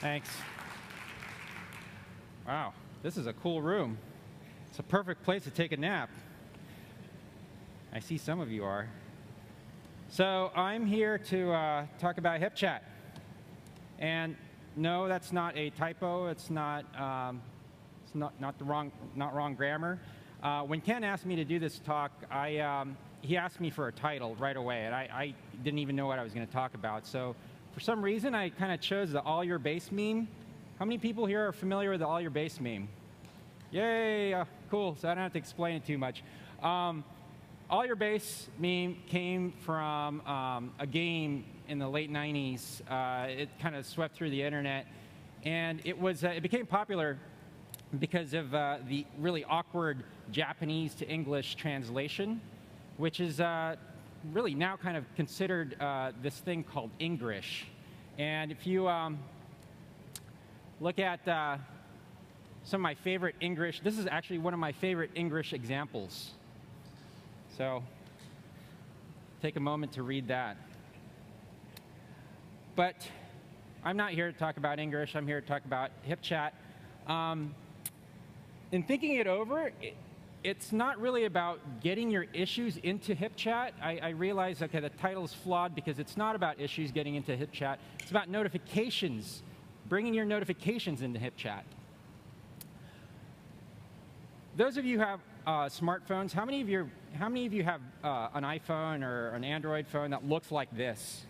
Thanks. Wow, this is a cool room. It's a perfect place to take a nap. I see some of you are. So I'm here to talk about HipChat. And no, that's not a typo. It's not wrong grammar. When Ken asked me to do this talk, he asked me for a title right away, and I didn't even know what I was going to talk about. So for some reason, I kind of chose the all your base meme. How many people here are familiar with the all your base meme? Yay, cool, so I don't have to explain it too much. All your base meme came from a game in the late 90s. It kind of swept through the internet, and it became popular because of the really awkward Japanese to English translation, which is really now kind of considered this thing called English. And if you look at some of my favorite English, this is actually one of my favorite English examples. So take a moment to read that. But I'm not here to talk about English. I'm here to talk about HipChat. In thinking it over, it's not really about getting your issues into HipChat. I realize, okay, the title is flawed because it's not about issues getting into HipChat. It's about notifications, bringing your notifications into HipChat. Those of you who have smartphones, how many of you have an iPhone or an Android phone that looks like this?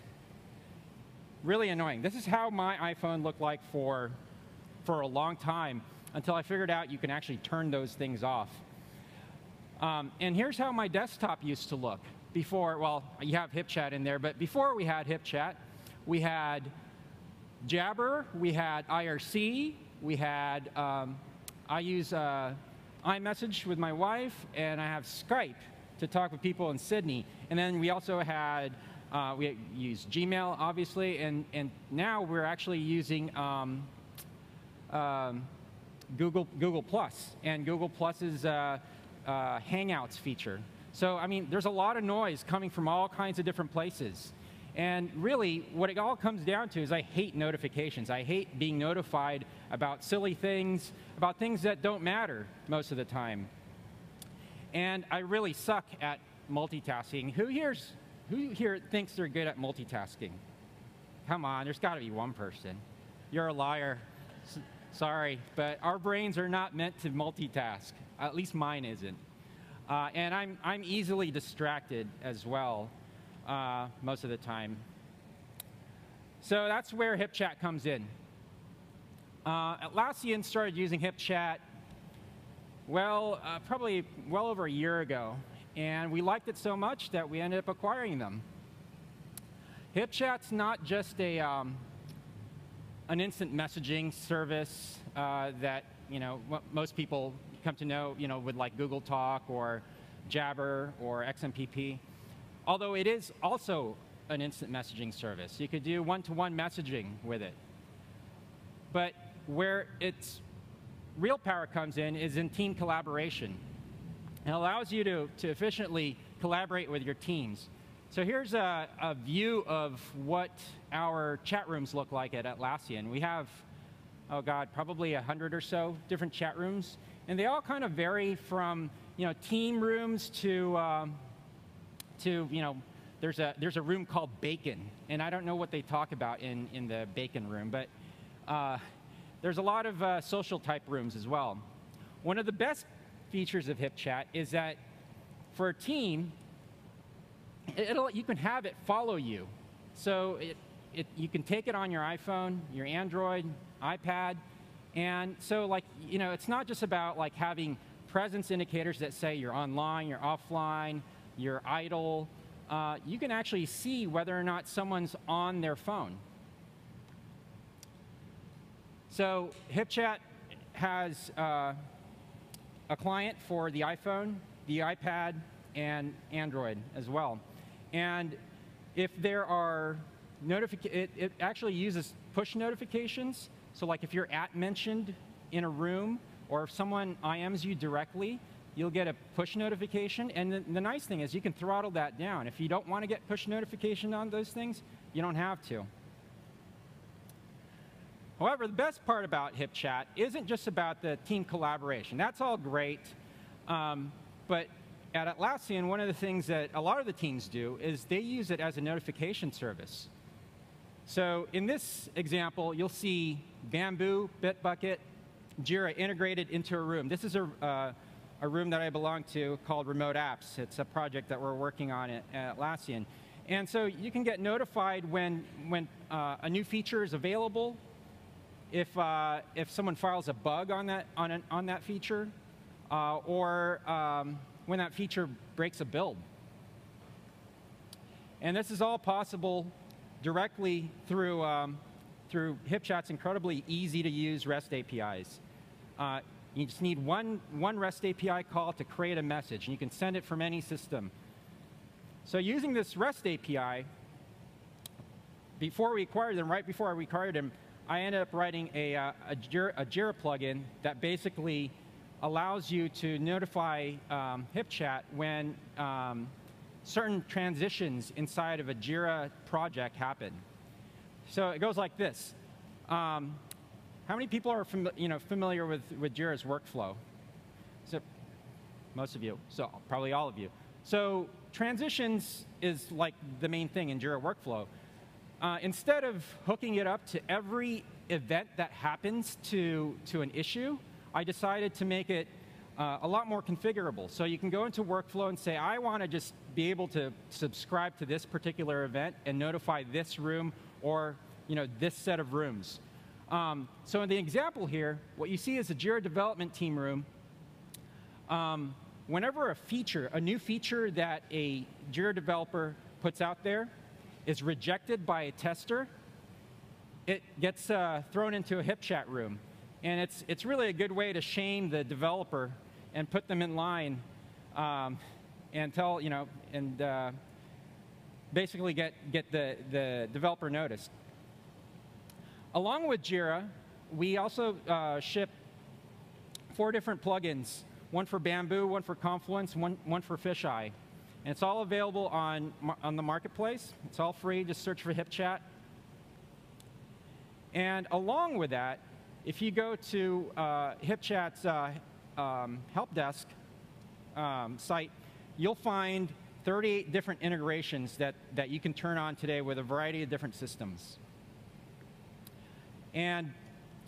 Really annoying. This is how my iPhone looked like for a long time, until I figured out you can actually turn those things off. And here's how my desktop used to look before. Well, you have HipChat in there, but before we had HipChat, we had Jabber, we had IRC, we had, I use iMessage with my wife, and I have Skype to talk with people in Sydney. And then we also had, we use Gmail, obviously, and now we're actually using Google Plus, and Google Plus's Hangouts feature. So, I mean, there's a lot of noise coming from all kinds of different places. And really, what it all comes down to is I hate notifications. I hate being notified about silly things, about things that don't matter most of the time. And I really suck at multitasking. Who here thinks they're good at multitasking? Come on, there's got to be one person. You're a liar. Sorry, but our brains are not meant to multitask. At least mine isn't. And I'm easily distracted as well most of the time. So that's where HipChat comes in. Atlassian started using HipChat, well, probably well over a year ago. And we liked it so much that we ended up acquiring them. HipChat's not just an instant messaging service that most people come to know, with like Google Talk or Jabber or XMPP. Although it is also an instant messaging service. You could do one-to-one messaging with it. But where its real power comes in is in team collaboration. It allows you to efficiently collaborate with your teams. So here's a view of what our chat rooms look like at Atlassian. We have, oh God, probably 100 or so different chat rooms. And they all kind of vary from team rooms to there's a room called Bacon. And I don't know what they talk about in the Bacon room, but there's a lot of social type rooms as well. One of the best features of HipChat is that for a team, you can have it follow you. So you can take it on your iPhone, your Android, iPad, and so it's not just about like having presence indicators that say you're online, you're offline, you're idle. You can actually see whether or not someone's on their phone. So HipChat has a client for the iPhone, the iPad, and Android as well. And if there are it actually uses push notifications. So like if you're mentioned in a room, or if someone IMs you directly, you'll get a push notification. And the nice thing is you can throttle that down. If you don't want to get push notification on those things, you don't have to. However, the best part about HipChat isn't just about the team collaboration. That's all great. But at Atlassian, one of the things that a lot of the teams do is they use it as a notification service. So in this example, you'll see Bamboo, Bitbucket, Jira integrated into a room. This is a room that I belong to called Remote Apps. It's a project that we're working on at Atlassian. And so you can get notified when a new feature is available, if someone files a bug on that feature, or when that feature breaks a build. And this is all possible directly through HipChat's incredibly easy-to-use REST APIs. You just need one REST API call to create a message, and you can send it from any system. So using this REST API, before we acquired them, right before I acquired them, I ended up writing a Jira plugin that basically allows you to notify HipChat when certain transitions inside of a Jira project happen. So it goes like this. How many people are familiar with Jira's workflow? So most of you, so probably all of you. So transitions is like the main thing in Jira workflow. Instead of hooking it up to every event that happens to an issue, I decided to make it a lot more configurable. So you can go into workflow and say, I want to just be able to subscribe to this particular event and notify this room or this set of rooms. So in the example here, what you see is a Jira development team room. Whenever a new feature that a Jira developer puts out there is rejected by a tester, it gets thrown into a HipChat room. And it's really a good way to shame the developer and put them in line and tell, and basically get the developer noticed. Along with Jira, we also ship 4 different plugins, one for Bamboo, one for Confluence, one for Fisheye. And it's all available on the marketplace. It's all free. Just search for HipChat. And along with that, if you go to HipChat's help desk site, you'll find 38 different integrations that you can turn on today with a variety of different systems. And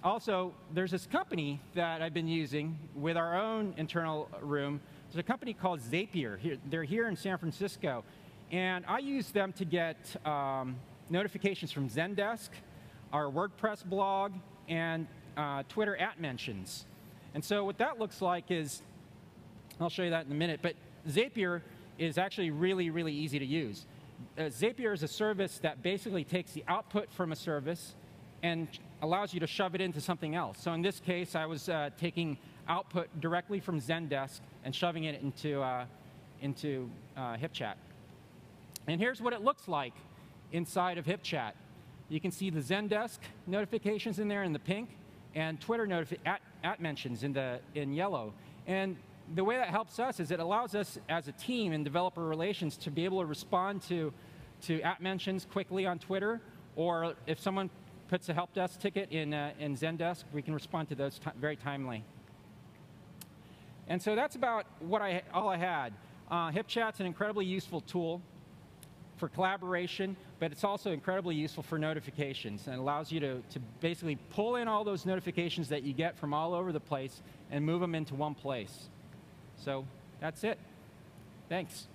also, there's this company that I've been using with our own internal room. There's a company called Zapier. They're here in San Francisco. And I use them to get notifications from Zendesk, our WordPress blog, and Twitter @mentions. And so what that looks like is, I'll show you that in a minute, but Zapier is actually really, really easy to use. Zapier is a service that basically takes the output from a service and allows you to shove it into something else. So in this case, I was taking output directly from Zendesk and shoving it into HipChat. And here's what it looks like inside of HipChat. You can see the Zendesk notifications in there in the pink, and Twitter @mentions in yellow. And the way that helps us is it allows us as a team in developer relations to be able to respond to @mentions quickly on Twitter, or if someone puts a help desk ticket in Zendesk, we can respond to those very timely. And so that's about all I had. HipChat's an incredibly useful tool for collaboration, but it's also incredibly useful for notifications, and it allows you to basically pull in all those notifications that you get from all over the place and move them into one place. So that's it. Thanks.